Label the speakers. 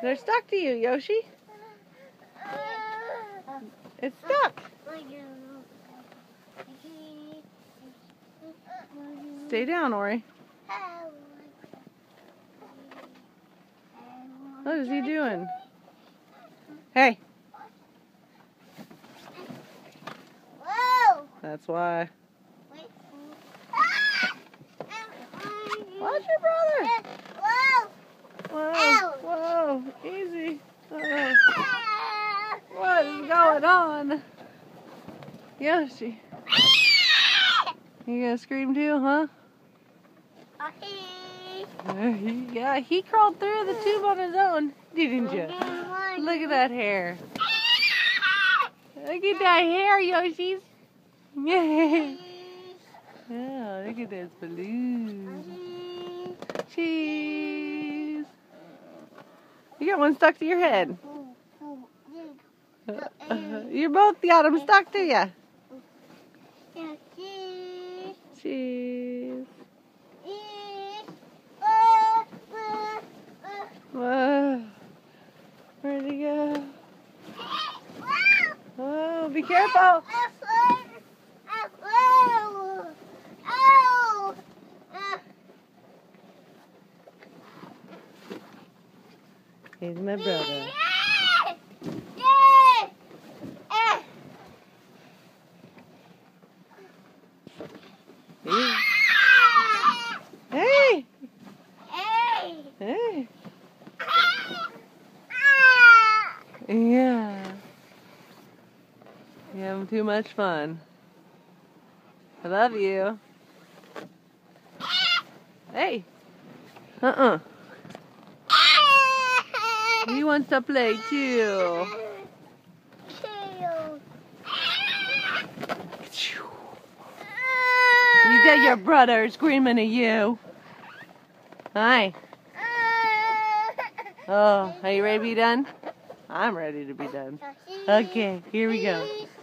Speaker 1: They're stuck to you, Yoshi. It's stuck. Stay down, Ori. What is he doing? Hey.
Speaker 2: Whoa.
Speaker 1: That's why. Watch your brother.
Speaker 2: Whoa.
Speaker 1: Whoa. Whoa. Easy. Uh-oh. What is going on? Yoshi. You gonna scream too, huh? Yeah, he crawled through the tube on his own, didn't you? Look at that hair. Look at that hair, Yoshi's. Yeah, look at those balloons. Cheese. You got one stuck to your head. You both got them stuck to you. Cheese. Whoa. Where'd he go? Oh, be careful. He's my brother. Hey! Hey! Yeah. You're having too much fun. I love you. Hey! He wants to play too. You got your brother screaming at you. Hi. Oh, are you ready to be done? I'm ready to be done. Okay, here we go.